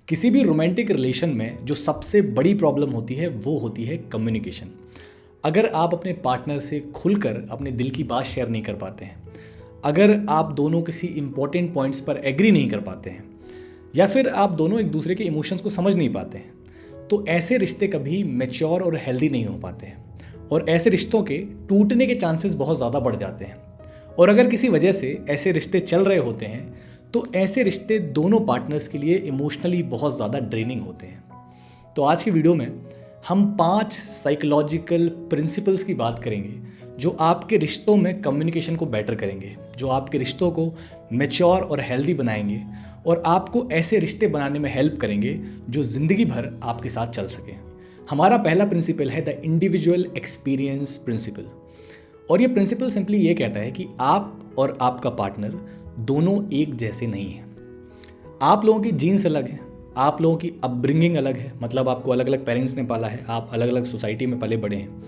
किसी भी romantic relation में जो सबसे बड़ी प्रॉब्लम होती है वो होती है कम्युनिकेशन। अगर आप अपने पार्टनर से खुलकर अपने दिल की बात शेयर नहीं कर पाते हैं, अगर आप दोनों किसी इंपॉर्टेंट पॉइंट्स पर एग्री नहीं कर पाते हैं, या फिर आप दोनों एक दूसरे के इमोशंस को समझ नहीं पाते हैं, तो ऐसे रिश्ते कभी मैच्योर और हेल्दी नहीं हो पाते हैं और ऐसे रिश्तों के टूटने के चांसेस बहुत ज़्यादा बढ़ जाते हैं। और अगर किसी वजह से ऐसे रिश्ते चल रहे होते हैं तो ऐसे रिश्ते दोनों पार्टनर्स के लिए इमोशनली बहुत ज़्यादा ड्रेनिंग होते हैं। तो आज की वीडियो में हम 5 साइकोलॉजिकल प्रिंसिपल्स की बात करेंगे जो आपके रिश्तों में कम्युनिकेशन को बेटर करेंगे, जो आपके रिश्तों को मैच्योर और हेल्दी बनाएंगे और आपको ऐसे रिश्ते बनाने में हेल्प करेंगे जो ज़िंदगी भर आपके साथ चल सकें। हमारा पहला प्रिंसिपल है द इंडिविजुअल एक्सपीरियंस प्रिंसिपल। और ये प्रिंसिपल सिंपली ये कहता है कि आप और आपका पार्टनर दोनों एक जैसे नहीं हैं। आप लोगों की जीन्स अलग है, आप लोगों की अपब्रिंगिंग अलग है, मतलब आपको अलग अलग पेरेंट्स ने पाला है, आप अलग अलग सोसाइटी में पले बड़े हैं,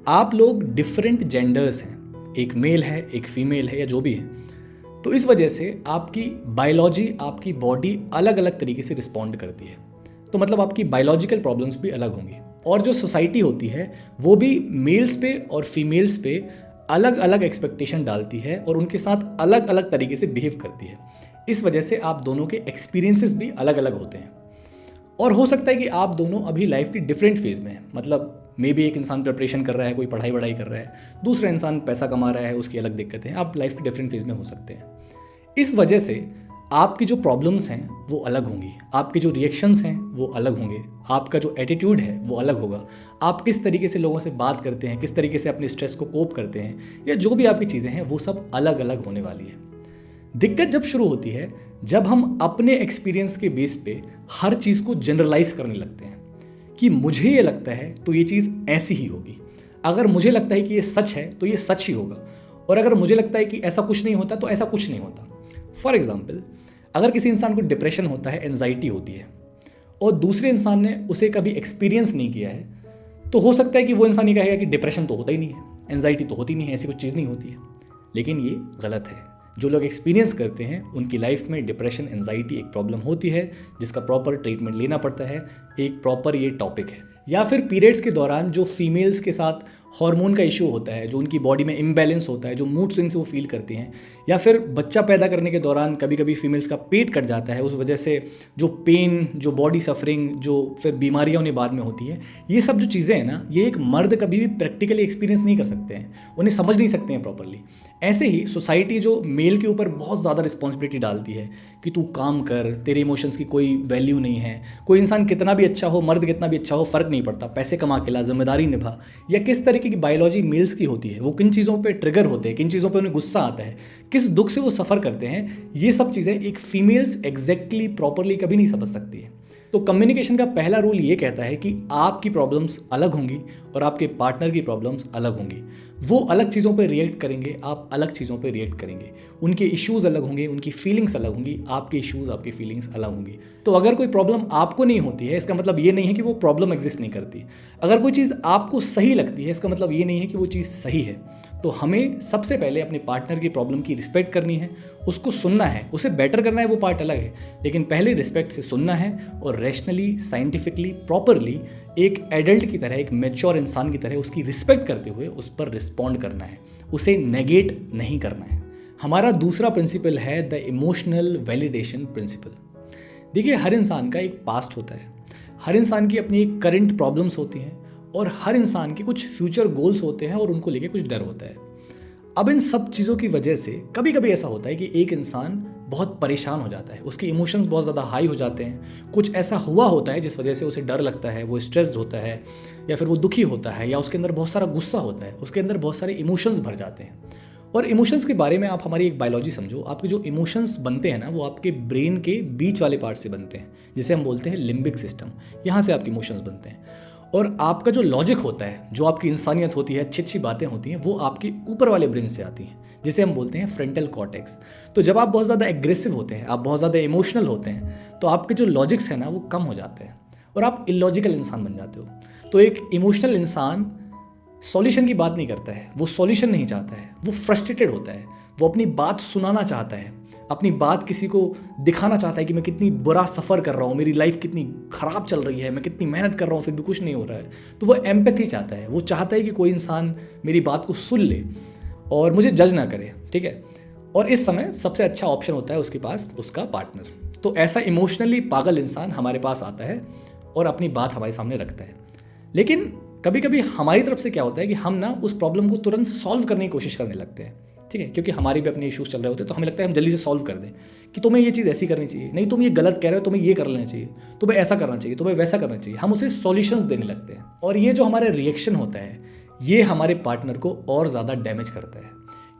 आप लोग डिफरेंट जेंडर्स हैं, एक मेल है एक फीमेल है या जो भी है। तो इस वजह से आपकी बायोलॉजी, आपकी बॉडी अलग अलग तरीके से रिस्पॉन्ड करती है। तो मतलब आपकी बायोलॉजिकल प्रॉब्लम्स भी अलग होंगी और जो सोसाइटी होती है वो भी मेल्स पे और फीमेल्स पे अलग अलग एक्सपेक्टेशन डालती है और उनके साथ अलग अलग तरीके से बिहेव करती है। इस वजह से आप दोनों के एक्सपीरियंसेस भी अलग अलग होते हैं और हो सकता है कि आप दोनों अभी लाइफ की डिफरेंट फेज़ में हैं। मतलब मे बी एक इंसान प्रिपरेशन कर रहा है, कोई पढ़ाई वढ़ाई कर रहा है, दूसरा इंसान पैसा कमा रहा है, उसकी अलग दिक्कतें हैं। आप लाइफ की डिफरेंट फेज़ में हो सकते हैं। इस वजह से आपकी जो प्रॉब्लम्स हैं वो अलग होंगी, आपके जो रिएक्शंस हैं वो अलग होंगे, आपका जो एटीट्यूड है वो अलग होगा, आप किस तरीके से लोगों से बात करते हैं, किस तरीके से अपने स्ट्रेस को कोप करते हैं, या जो भी आपकी चीज़ें हैं वो सब अलग अलग होने वाली है। दिक्कत जब शुरू होती है जब हम अपने एक्सपीरियंस के बेस पे हर चीज़ को जनरलाइज करने लगते हैं कि मुझे ये लगता है तो ये चीज़ ऐसी ही होगी, अगर मुझे लगता है कि ये सच है तो ये सच ही होगा, और अगर मुझे लगता है कि ऐसा कुछ नहीं होता तो ऐसा कुछ नहीं होता। फॉर एग्जाम्पल, अगर किसी इंसान को डिप्रेशन होता है, एंजाइटी होती है, और दूसरे इंसान ने उसे कभी एक्सपीरियंस नहीं किया है, तो हो सकता है कि वो इंसान ये कहेगा कि डिप्रेशन तो होता ही नहीं है, एंजाइटी तो होती नहीं है, ऐसी कुछ चीज़ नहीं होती है। लेकिन ये गलत है। जो लोग एक्सपीरियंस करते हैं उनकी लाइफ में डिप्रेशन, एंजाइटी एक प्रॉब्लम होती है जिसका प्रॉपर ट्रीटमेंट लेना पड़ता है, एक प्रॉपर ये टॉपिक है। या फिर पीरियड्स के दौरान जो फीमेल्स के साथ हार्मोन का इशू होता है, जो उनकी बॉडी में इम्बैलेंस होता है, जो मूड स्विंग्स वो फील करती हैं, या फिर बच्चा पैदा करने के दौरान कभी कभी फीमेल्स का पेट कट जाता है, उस वजह से जो पेन, जो बॉडी सफरिंग, जो फिर बीमारियां उन्हें बाद में होती हैं, ये सब जो चीज़ें हैं ना, ये एक मर्द कभी भी प्रैक्टिकली एक्सपीरियंस नहीं कर सकते हैं, उन्हें समझ नहीं सकते हैं प्रॉपरली। ऐसे ही सोसाइटी जो मेल के ऊपर बहुत ज़्यादा रिस्पॉन्सिबिलिटी डालती है कि तू काम कर, तेरे इमोशंस की कोई वैल्यू नहीं है, कोई इंसान कितना भी अच्छा हो, मर्द कितना भी अच्छा हो, फ़र्क नहीं पड़ता, पैसे कमा के ला, जिम्मेदारी निभा, या किस तरीके की बायोलॉजी मेल्स की होती है, वो किन चीज़ों पे ट्रिगर होते हैं, किन चीज़ों पे उन्हें गुस्सा आता है, किस दुख से वो सफ़र करते हैं, ये सब चीज़ें एक फीमेल्स एग्जैक्टली प्रॉपरली कभी नहीं समझ सकती है। तो कम्युनिकेशन का पहला रूल ये कहता है कि आपकी प्रॉब्लम्स अलग होंगी और आपके पार्टनर की प्रॉब्लम्स अलग होंगी। वो अलग चीज़ों पर रिएक्ट करेंगे, आप अलग चीज़ों पर रिएक्ट करेंगे, उनके इश्यूज़ अलग होंगे, उनकी फीलिंग्स अलग होंगी, आपके इश्यूज़, आपकी फीलिंग्स अलग होंगी। तो अगर कोई प्रॉब्लम आपको नहीं होती है इसका मतलब ये नहीं है कि वो प्रॉब्लम एग्जिस्ट नहीं करती। अगर कोई चीज़ आपको सही लगती है इसका मतलब ये नहीं है कि वो चीज़ सही है। तो हमें सबसे पहले अपने पार्टनर की प्रॉब्लम की रिस्पेक्ट करनी है, उसको सुनना है, उसे बेटर करना है, वो पार्ट अलग है, लेकिन पहले रिस्पेक्ट से सुनना है और रैशनली, साइंटिफिकली, प्रॉपरली एक एडल्ट की तरह, एक मैच्योर इंसान की तरह उसकी रिस्पेक्ट करते हुए उस पर रिस्पॉन्ड करना है, उसे नेगेट नहीं करना है। हमारा दूसरा प्रिंसिपल है द इमोशनल वैलिडेशन प्रिंसिपल। देखिए, हर इंसान का एक पास्ट होता है, हर इंसान की अपनी एक करंट प्रॉब्लम्स होती हैं और हर इंसान के कुछ फ्यूचर गोल्स होते हैं और उनको लेके कुछ डर होता है। अब इन सब चीज़ों की वजह से कभी कभी ऐसा होता है कि एक इंसान बहुत परेशान हो जाता है, उसके इमोशंस बहुत ज़्यादा हाई हो जाते हैं, कुछ ऐसा हुआ होता है जिस वजह से उसे डर लगता है, वो स्ट्रेस्ड होता है, या फिर वो दुखी होता है, या उसके अंदर बहुत सारा गुस्सा होता है, उसके अंदर बहुत सारे इमोशंस भर जाते हैं। और इमोशंस के बारे में आप हमारी एक बायोलॉजी समझो, आपके जो इमोशंस बनते हैं ना वो आपके ब्रेन के बीच वाले पार्ट से बनते हैं, जिसे हम बोलते हैं लिम्बिक सिस्टम। यहाँ से आपके इमोशंस बनते हैं। और आपका जो लॉजिक होता है, जो आपकी इंसानियत होती है, अच्छी अच्छी बातें होती हैं, वो आपके ऊपर वाले ब्रेन से आती हैं, जिसे हम बोलते हैं फ्रंटल कॉर्टेक्स। तो जब आप बहुत ज़्यादा एग्रेसिव होते हैं, आप बहुत ज़्यादा इमोशनल होते हैं, तो आपके जो लॉजिक्स हैं ना वो कम हो जाते हैं और आप इलॉजिकल इंसान बन जाते हो। तो एक इमोशनल इंसान सॉल्यूशन की बात नहीं करता है, वो सॉल्यूशन नहीं चाहता है, वो फ्रस्ट्रेटेड होता है, वो अपनी बात सुनाना चाहता है, अपनी बात किसी को दिखाना चाहता है कि मैं कितनी बुरा सफ़र कर रहा हूँ, मेरी लाइफ कितनी ख़राब चल रही है, मैं कितनी मेहनत कर रहा हूँ फिर भी कुछ नहीं हो रहा है, तो वो एम्पैथी चाहता है। वो चाहता है कि कोई इंसान मेरी बात को सुन ले और मुझे जज ना करे, ठीक है। और इस समय सबसे अच्छा ऑप्शन होता है उसके पास उसका पार्टनर। तो ऐसा इमोशनली पागल इंसान हमारे पास आता है और अपनी बात हमारे सामने रखता है। लेकिन कभी कभी हमारी तरफ से क्या होता है कि हम ना उस प्रॉब्लम को तुरंत सॉल्व करने की कोशिश करने लगते हैं, ठीक है, क्योंकि हमारी भी अपने इश्यूज चल रहे होते हैं, तो हमें लगता है हम जल्दी से सॉल्व कर दें कि तुम्हें ये चीज़ ऐसी करनी चाहिए, नहीं तुम ये गलत कह रहे हो, तुम्हें ये कर लेना चाहिए, तुम्हें ऐसा करना चाहिए, तुम्हें वैसा करना चाहिए। हम उसे सॉल्यूशंस देने लगते हैं और ये जो हमारा रिएक्शन होता है ये हमारे पार्टनर को और ज़्यादा डैमेज करता है,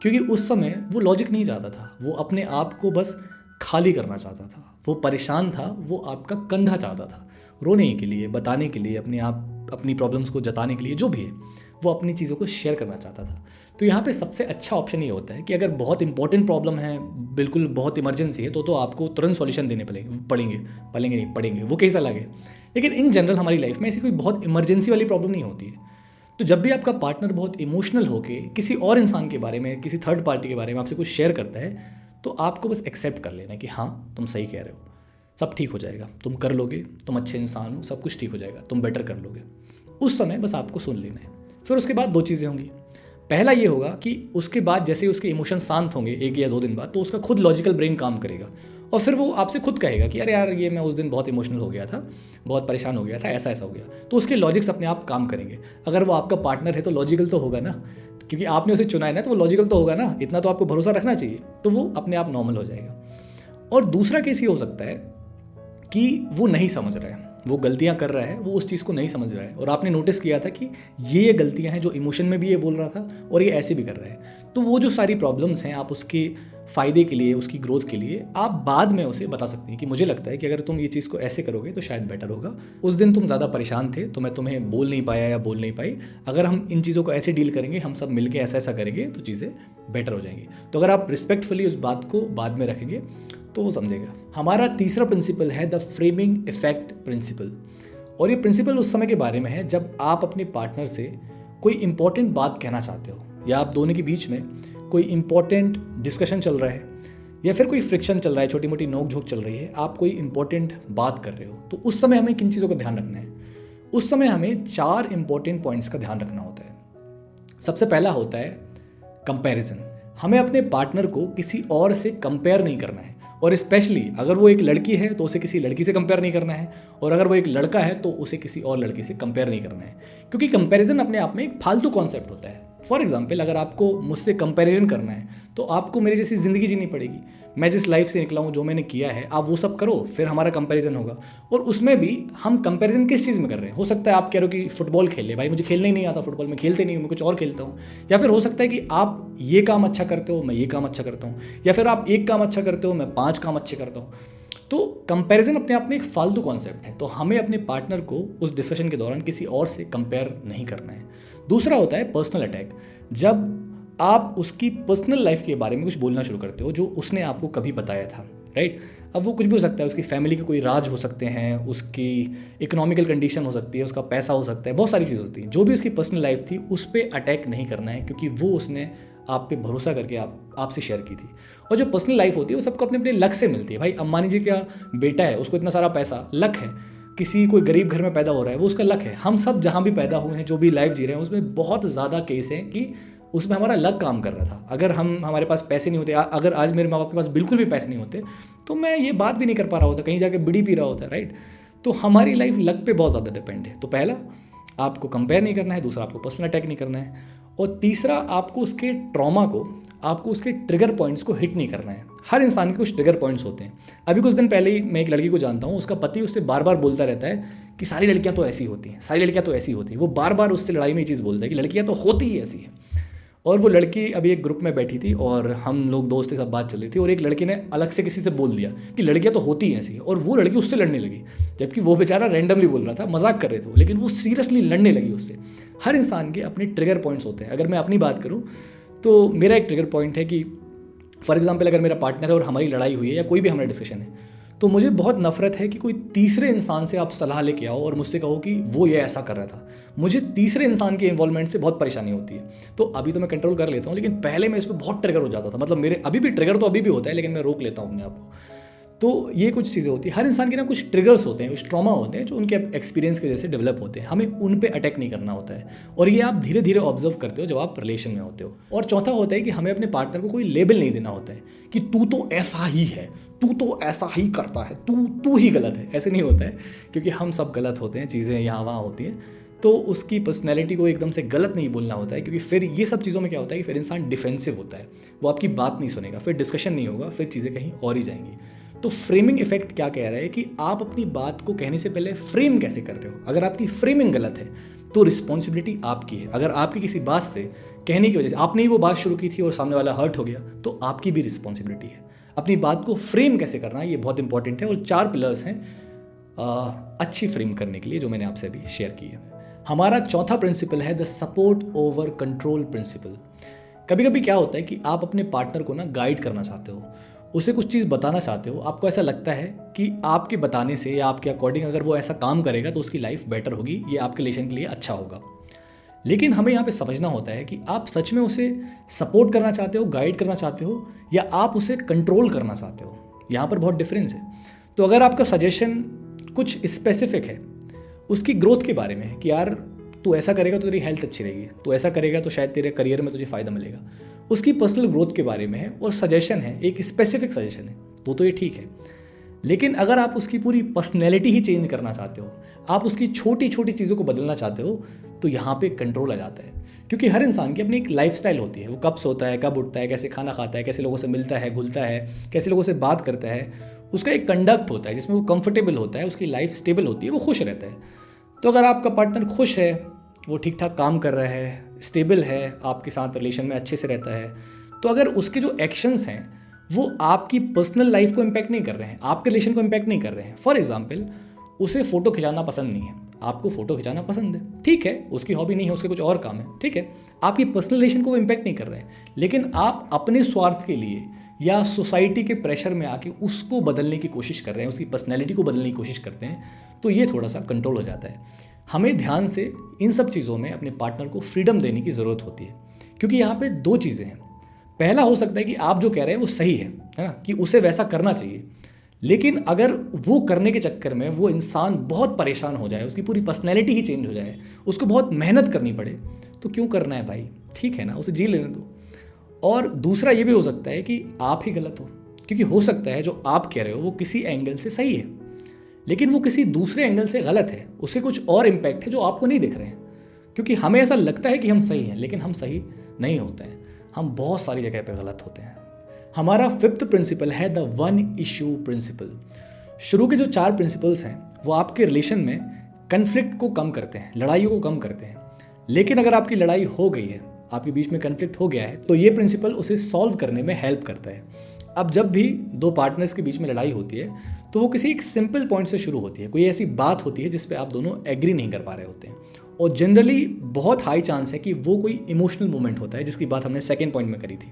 क्योंकि उस समय वो लॉजिक नहीं चाहता था, वो अपने आप को बस खाली करना चाहता था, वो परेशान था, वो आपका कंधा चाहता था रोने के लिए, बताने के लिए, अपनी प्रॉब्लम्स को जताने के लिए, जो भी है वो अपनी चीज़ों को शेयर करना चाहता था। तो यहाँ पे सबसे अच्छा ऑप्शन ये होता है कि अगर बहुत इंपॉर्टेंट प्रॉब्लम है, बिल्कुल बहुत इमरजेंसी है, तो आपको तुरंत सॉल्यूशन देने पड़ेंगे, वो केस अलग है। लेकिन इन जनरल हमारी लाइफ में ऐसी कोई बहुत इमरजेंसी वाली प्रॉब्लम नहीं होती है। तो जब भी आपका पार्टनर बहुत इमोशनल होके किसी और इंसान के बारे में, किसी थर्ड पार्टी के बारे में आपसे कुछ शेयर करता है, तो आपको बस एक्सेप्ट कर लेना कि हाँ तुम सही कह रहे हो, सब ठीक हो जाएगा, तुम कर लोगे, तुम अच्छे इंसान हो, सब कुछ ठीक हो जाएगा, तुम बेटर कर लोगे। उस समय बस आपको सुन लेना है। फिर उसके बाद दो चीज़ें होंगी। पहला ये होगा कि उसके बाद जैसे ही उसके इमोशन शांत होंगे 1 या 2 दिन बाद, तो उसका खुद लॉजिकल ब्रेन काम करेगा और फिर वो आपसे खुद कहेगा कि अरे यार ये मैं उस दिन बहुत इमोशनल हो गया था, बहुत परेशान हो गया था, ऐसा ऐसा हो गया। तो उसके लॉजिक्स अपने आप काम करेंगे। अगर वो आपका पार्टनर है तो लॉजिकल तो होगा ना, क्योंकि आपने उसे चुना है ना, तो वो लॉजिकल तो होगा ना, इतना तो आपको भरोसा रखना चाहिए। तो वो अपने आप नॉर्मल हो जाएगा। और दूसरा केस ये हो सकता है कि वो नहीं समझ रहा है, वो गलतियां कर रहा है, वो उस चीज़ को नहीं समझ रहा है और आपने नोटिस किया था कि ये गलतियां हैं, जो इमोशन में भी ये बोल रहा था और ये ऐसे भी कर रहा है। तो वो जो सारी प्रॉब्लम्स हैं, आप उसके फ़ायदे के लिए, उसकी ग्रोथ के लिए आप बाद में उसे बता सकते हैं कि मुझे लगता है कि अगर तुम ये चीज़ को ऐसे करोगे तो शायद बेटर होगा। उस दिन तुम ज़्यादा परेशान थे तो मैं तुम्हें बोल नहीं पाया या बोल नहीं पाई, अगर हम इन चीज़ों को ऐसे डील करेंगे, हम सब मिलकर ऐसा ऐसा करेंगे तो चीज़ें बेटर हो जाएंगी। तो अगर आप रिस्पेक्टफुली उस बात को बाद में रखेंगे तो वो समझेगा। हमारा तीसरा प्रिंसिपल है द फ्रेमिंग इफेक्ट प्रिंसिपल। और ये प्रिंसिपल उस समय के बारे में है जब आप अपने पार्टनर से कोई इंपॉर्टेंट बात कहना चाहते हो, या आप दोनों के बीच में कोई इंपॉर्टेंट डिस्कशन चल रहा है, या फिर कोई फ्रिक्शन चल रहा है, छोटी मोटी नोक झोंक चल रही है, आप कोई इंपॉर्टेंट बात कर रहे हो, तो उस समय हमें किन चीज़ों का ध्यान रखना है? उस समय हमें 4 इंपॉर्टेंट पॉइंट्स का ध्यान रखना होता है। सबसे पहला होता है कंपैरिजन। हमें अपने पार्टनर को किसी और से कंपेयर नहीं करना है, और स्पेशली अगर वो एक लड़की है तो उसे किसी लड़की से कंपेयर नहीं करना है, और अगर वो एक लड़का है तो उसे किसी और लड़की से कंपेयर नहीं करना है, क्योंकि कंपैरिजन अपने आप में एक फालतू कॉन्सेप्ट होता है। फॉर एग्जाम्पल, अगर आपको मुझसे कंपैरिजन करना है तो आपको मेरी जैसी ज़िंदगी जीनी पड़ेगी। मैं जिस लाइफ से निकला हूँ, जो मैंने किया है, आप वो सब करो, फिर हमारा कंपैरिजन होगा। और उसमें भी हम कंपैरिजन किस चीज़ में कर रहे हैं? हो सकता है आप कह रहे हो कि फुटबॉल खेल ले, भाई मुझे खेलने ही नहीं आता फुटबॉल, मैं खेलते नहीं हूँ, मैं कुछ और खेलता हूँ। या फिर हो सकता है कि आप ये काम अच्छा करते हो, मैं ये काम अच्छा करता हूँ, या फिर आप एक काम अच्छा करते हो, मैं 5 काम अच्छे करता हूँ। तो कंपैरिजन अपने आप में एक फालतू कॉन्सेप्ट है, तो हमें अपने पार्टनर को उस डिस्कशन के दौरान किसी और से कंपेयर नहीं करना है। दूसरा होता है पर्सनल अटैक। जब आप उसकी पर्सनल लाइफ के बारे में कुछ बोलना शुरू करते हो जो उसने आपको कभी बताया था, राइट? अब वो कुछ भी हो सकता है, उसकी फैमिली के कोई राज हो सकते हैं, उसकी इकोनॉमिकल कंडीशन हो सकती है, उसका पैसा हो सकता है, बहुत सारी चीज़ होती हैं। जो भी उसकी पर्सनल लाइफ थी उस पर अटैक नहीं करना है, क्योंकि वो उसने आप पे भरोसा करके आपसे शेयर की थी। और जो पर्सनल लाइफ होती है वो सबको अपने अपने लक से मिलती है। भाई अम्बानी जी का बेटा है, उसको इतना सारा पैसा, लक है। किसी कोई गरीब घर में पैदा हो रहा है, वो उसका लक है। हम सब जहाँ भी पैदा हुए हैं, जो भी लाइफ जी रहे हैं, उसमें बहुत ज़्यादा केस हैं कि उसमें हमारा लक काम कर रहा था। अगर हमारे पास पैसे नहीं होते, अगर आज मेरे माँ बाप के पास बिल्कुल भी पैसे नहीं होते, तो मैं ये बात भी नहीं कर पा रहा होता, कहीं जाके बीड़ी पी रहा होता, राइट? तो हमारी लाइफ लक पे बहुत ज़्यादा डिपेंड है। तो पहला, आपको कंपेयर नहीं करना है। दूसरा, आपको पर्सनल अटैक नहीं करना है। और तीसरा, आपको उसके ट्रॉमा को, आपको उसके ट्रिगर पॉइंट्स को हिट नहीं करना है। हर इंसान के कुछ ट्रिगर पॉइंट्स होते हैं। अभी कुछ दिन पहले ही मैं एक लड़की को जानता हूँ, उसका पति उससे बार बार बोलता रहता है कि सारी लड़कियाँ तो ऐसी होती हैं, सारी लड़कियाँ तो ऐसी होती हैं। वो बार बार उससे लड़ाई में ये चीज़ बोलता है कि लड़कियाँ तो होती ही ऐसी हैं। और वो लड़की अभी एक ग्रुप में बैठी थी और हम लोग दोस्त के साथ बात चल रही थी, और एक लड़की ने अलग से किसी से बोल दिया कि लड़कियाँ तो होती ही ऐसी, और वो लड़की उससे लड़ने लगी, जबकि वो बेचारा रैंडमली बोल रहा था, मजाक कर रहे थे वो, लेकिन वो सीरियसली लड़ने लगी उससे। हर इंसान के अपने ट्रिगर पॉइंट्स होते हैं। अगर मैं अपनी बात करूँ तो मेरा एक ट्रिगर पॉइंट है कि फॉर एग्जाम्पल, अगर मेरा पार्टनर है और हमारी लड़ाई हुई है या कोई भी हमारा डिस्कशन है, तो मुझे बहुत नफरत है कि कोई तीसरे इंसान से आप सलाह लेके आओ और मुझसे कहो कि वो ये ऐसा कर रहा था। मुझे तीसरे इंसान के इन्वॉल्वमेंट से बहुत परेशानी होती है। तो अभी तो मैं कंट्रोल कर लेता हूँ, लेकिन पहले मैं इस पर बहुत ट्रिगर हो जाता था। मतलब मेरे अभी भी ट्रिगर तो अभी भी होता है, लेकिन मैं रोक लेता हूँ अपने आप को। तो ये कुछ चीज़ें होती हैं। हर इंसान के ना कुछ ट्रिगर्स होते हैं, कुछ ट्रॉमा होते हैं जो उनके एक्सपीरियंस की वजह से डेवलप होते हैं। हमें उन पे अटैक नहीं करना होता है, और ये आप धीरे धीरे ऑब्जर्व करते हो जब आप रिलेशन में होते हो। और चौथा होता है कि हमें अपने पार्टनर को कोई लेबल नहीं देना होता है कि तू तो ऐसा ही है, तू तो ऐसा ही करता है, तू ही गलत है। ऐसे नहीं होता है, क्योंकि हम सब गलत होते हैं, चीज़ें यहाँ वहाँ होती हैं। तो उसकी पर्सनैलिटी को एकदम से गलत नहीं बोलना होता है, क्योंकि फिर ये सब चीज़ों में क्या होता है कि फिर इंसान डिफेंसिव होता है, वो आपकी बात नहीं सुनेगा, फिर डिस्कशन नहीं होगा, फिर चीज़ें कहीं और ही जाएंगी। तो फ्रेमिंग इफेक्ट क्या कह रहा है कि आप अपनी बात को कहने से पहले फ्रेम कैसे कर रहे हो। अगर आपकी फ्रेमिंग गलत है तो रिस्पॉन्सिबिलिटी आपकी है। अगर आपकी किसी बात से कहने की वजह से आपने ही वो बात शुरू की थी और सामने वाला हर्ट हो गया, तो आपकी भी रिस्पॉन्सिबिलिटी है। अपनी बात को फ्रेम कैसे करना है, ये बहुत इंपॉर्टेंट है। और 4 पिलर्स हैं अच्छी फ्रेम करने के लिए, जो मैंने आपसे अभी शेयर की है। हमारा चौथा प्रिंसिपल है the support over control principle. कभी कभी क्या होता है कि आप अपने पार्टनर को ना गाइड करना चाहते हो, उसे कुछ चीज़ बताना चाहते हो। आपको ऐसा लगता है कि आपके बताने से या आपके अकॉर्डिंग अगर वो ऐसा काम करेगा तो उसकी लाइफ बेटर होगी, ये आपके रिलेशन के लिए अच्छा होगा। लेकिन हमें यहाँ पे समझना होता है कि आप सच में उसे सपोर्ट करना चाहते हो, गाइड करना चाहते हो, या आप उसे कंट्रोल करना चाहते हो। यहाँ पर बहुत डिफरेंस है। तो अगर आपका सजेशन कुछ स्पेसिफिक है, उसकी ग्रोथ के बारे में है कि यार तू ऐसा करेगा तो तेरी हेल्थ अच्छी रहेगी, तू ऐसा करेगा तो शायद तेरे करियर में तुझे फ़ायदा मिलेगा, उसकी पर्सनल ग्रोथ के बारे में है और सजेशन है, एक स्पेसिफिक सजेशन है, तो ये ठीक है। लेकिन अगर आप उसकी पूरी पर्सनैलिटी ही चेंज करना चाहते हो, आप उसकी छोटी छोटी चीज़ों को बदलना चाहते हो, तो यहाँ पे कंट्रोल आ जाता है। क्योंकि हर इंसान की अपनी एक लाइफस्टाइल होती है, वो कब सोता है, कब उठता है, कैसे खाना खाता है, कैसे लोगों से मिलता है, घुलता है, कैसे लोगों से बात करता है, उसका एक कंडक्ट होता है जिसमें वो कंफर्टेबल होता है, उसकी लाइफ स्टेबल होती है, वो खुश रहता है। तो अगर आपका पार्टनर खुश है, वो ठीक ठाक काम कर रहा है, स्टेबल है, आपके साथ रिलेशन में अच्छे से रहता है, तो अगर उसके जो एक्शंस हैं वो आपकी पर्सनल लाइफ को इम्पैक्ट नहीं कर रहे हैं, आपके रिलेशन को इम्पैक्ट नहीं कर रहे हैं। फॉर एग्जाम्पल, उसे फ़ोटो खिंचाना पसंद नहीं है, आपको फ़ोटो खिंचाना पसंद है, ठीक है, उसकी हॉबी नहीं है, उसके कुछ और काम है, ठीक है, आपकी पर्सनल रिलेशन को वो इम्पैक्ट नहीं कर रहे हैं। लेकिन आप अपने स्वार्थ के लिए या सोसाइटी के प्रेशर में आके उसको बदलने की कोशिश कर रहे हैं, उसकी पर्सनैलिटी को बदलने की कोशिश करते हैं, तो ये थोड़ा सा कंट्रोल हो जाता है। हमें ध्यान से इन सब चीज़ों में अपने पार्टनर को फ्रीडम देने की ज़रूरत होती है, क्योंकि यहाँ पे 2 चीज़ें हैं। पहला हो सकता है कि आप जो कह रहे हैं वो सही है ना, कि उसे वैसा करना चाहिए। लेकिन अगर वो करने के चक्कर में वो इंसान बहुत परेशान हो जाए, उसकी पूरी पर्सनैलिटी ही चेंज हो जाए, उसको बहुत मेहनत करनी पड़े, तो क्यों करना है भाई, ठीक है ना, उसे जी लेने दो। और दूसरा ये भी हो सकता है कि आप ही गलत हो, क्योंकि हो सकता है जो आप कह रहे हो वो किसी एंगल से सही है, लेकिन वो किसी दूसरे एंगल से गलत है, उसके कुछ और इम्पैक्ट है जो आपको नहीं दिख रहे हैं। क्योंकि हमें ऐसा लगता है कि हम सही हैं, लेकिन हम सही नहीं होते हैं, हम बहुत सारी जगह पे गलत होते हैं। हमारा 5th प्रिंसिपल है द 1 इशू प्रिंसिपल। शुरू के जो 4 प्रिंसिपल्स हैं वो आपके रिलेशन में कन्फ्लिक्ट को कम करते हैं, लड़ाइयों को कम करते हैं। लेकिन अगर आपकी लड़ाई हो गई है, आपके बीच में कन्फ्लिक्ट हो गया है, तो ये प्रिंसिपल उसे सॉल्व करने में हेल्प करता है। अब जब भी 2 पार्टनर्स के बीच में लड़ाई होती है तो वो किसी एक सिंपल पॉइंट से शुरू होती है, कोई ऐसी बात होती है जिस पे आप दोनों एग्री नहीं कर पा रहे होते हैं, और जनरली बहुत हाई चांस है कि वो कोई इमोशनल मोमेंट होता है, जिसकी बात हमने सेकंड पॉइंट में करी थी।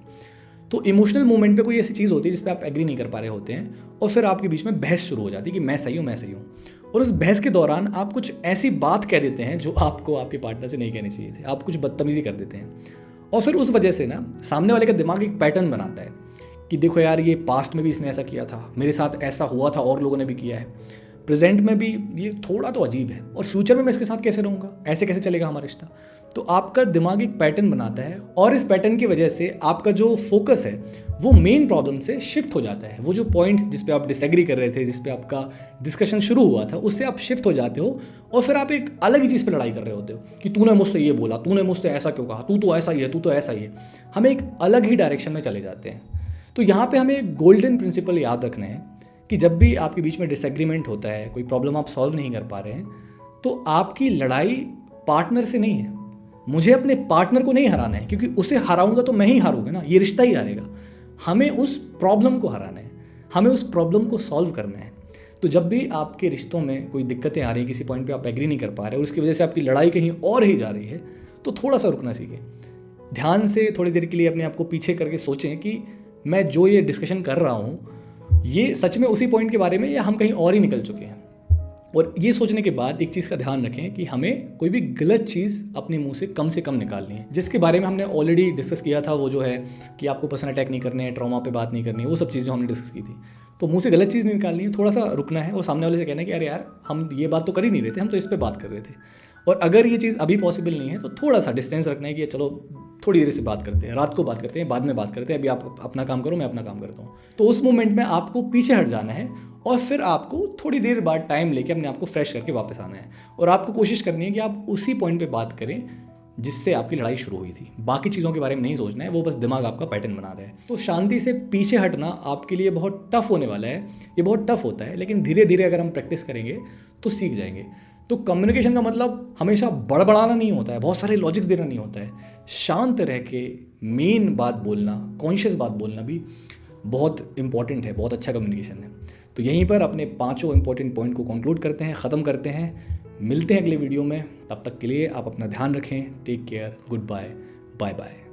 तो इमोशनल मोमेंट पे कोई ऐसी चीज़ होती है जिस पे आप एग्री नहीं कर पा रहे होते हैं, और फिर आपके बीच में बहस शुरू हो जाती है कि मैं सही हूँ, मैं सही हूँ। और उस बहस के दौरान आप कुछ ऐसी बात कह देते हैं जो आपको आपके पार्टनर से नहीं कहनी चाहिए थी, आप कुछ बदतमीजी कर देते हैं, और फिर उस वजह से ना सामने वाले का दिमाग एक पैटर्न बनाता है कि देखो यार, ये पास्ट में भी इसने ऐसा किया था, मेरे साथ ऐसा हुआ था और लोगों ने भी किया है, प्रेजेंट में भी ये थोड़ा तो अजीब है, और फ्यूचर में मैं इसके साथ कैसे रहूँगा, ऐसे कैसे चलेगा हमारा रिश्ता। तो आपका दिमाग एक पैटर्न बनाता है, और इस पैटर्न की वजह से आपका जो फोकस है वो मेन प्रॉब्लम से शिफ्ट हो जाता है। वो जो पॉइंट जिस पे आप डिसएग्री कर रहे थे, जिस पे आपका डिस्कशन शुरू हुआ था, उससे आप शिफ्ट हो जाते हो, और फिर आप एक अलग ही चीज़ पे लड़ाई कर रहे होते हो कि तूने मुझसे ये बोला, तूने मुझसे ऐसा क्यों कहा, तू तो ऐसा ही है, तू तो ऐसा ही है। हम एक अलग ही डायरेक्शन में चले जाते हैं। तो यहाँ पे हमें एक गोल्डन प्रिंसिपल याद रखना है कि जब भी आपके बीच में डिसएग्रीमेंट होता है, कोई प्रॉब्लम आप सॉल्व नहीं कर पा रहे हैं, तो आपकी लड़ाई पार्टनर से नहीं है। मुझे अपने पार्टनर को नहीं हराना है, क्योंकि उसे हराऊंगा तो मैं ही हारूंगा ना, ये रिश्ता ही हारेगा। हमें उस प्रॉब्लम को हराना है, हमें उस प्रॉब्लम को सॉल्व करना है। तो जब भी आपके रिश्तों में कोई दिक्कतें आ रही है, किसी पॉइंट पे आप एग्री नहीं कर पा रहे और उसकी वजह से आपकी लड़ाई कहीं और ही जा रही है, तो थोड़ा सा रुकना सीखें। ध्यान से थोड़ी देर के लिए अपने आप को पीछे करके सोचें कि मैं जो ये डिस्कशन कर रहा हूँ ये सच में उसी पॉइंट के बारे में या हम कहीं और ही निकल चुके हैं। और ये सोचने के बाद एक चीज़ का ध्यान रखें कि हमें कोई भी गलत चीज़ अपने मुंह से कम निकालनी है, जिसके बारे में हमने ऑलरेडी डिस्कस किया था। वो जो है कि आपको पर्सनल अटैक नहीं करने हैं, ट्रॉमा पे बात नहीं करनी है, वो सब चीज़ें जो हमने डिस्कस की थी। तो मुंह से गलत चीज़ नहीं निकालनी है, थोड़ा सा रुकना है और सामने वाले से कहना है कि अरे यार हम ये बात तो कर ही नहीं रहे थे, हम तो इस पर बात कर रहे थे। और अगर ये चीज़ अभी पॉसिबल नहीं है तो थोड़ा सा डिस्टेंस रखना है कि चलो थोड़ी देर से बात करते हैं, रात को बात करते हैं, बाद में बात करते हैं, अभी आप अपना काम करो, मैं अपना काम करता हूँ। तो उस मोमेंट में आपको पीछे हट जाना है और फिर आपको थोड़ी देर बाद टाइम लेके अपने आप को फ्रेश करके वापस आना है। और आपको कोशिश करनी है कि आप उसी पॉइंट पे बात करें जिससे आपकी लड़ाई शुरू हुई थी। बाकी चीज़ों के बारे में नहीं सोचना है, वो बस दिमाग आपका पैटर्न बना रहा है। तो शांति से पीछे हटना आपके लिए बहुत टफ होने वाला है। ये बहुत टफ होता है, लेकिन धीरे धीरे अगर हम प्रैक्टिस करेंगे तो सीख जाएंगे। तो कम्युनिकेशन का मतलब हमेशा बड़बड़ाना नहीं होता है, बहुत सारे लॉजिक्स देना नहीं होता है। शांत रह के मेन बात बोलना, कॉन्शियस बात बोलना भी बहुत इंपॉर्टेंट है, बहुत अच्छा कम्युनिकेशन है। तो यहीं पर अपने 5 इंपॉर्टेंट पॉइंट को कंक्लूड करते हैं, ख़त्म करते हैं। मिलते हैं अगले वीडियो में, तब तक के लिए आप अपना ध्यान रखें। Take care, goodbye, bye bye.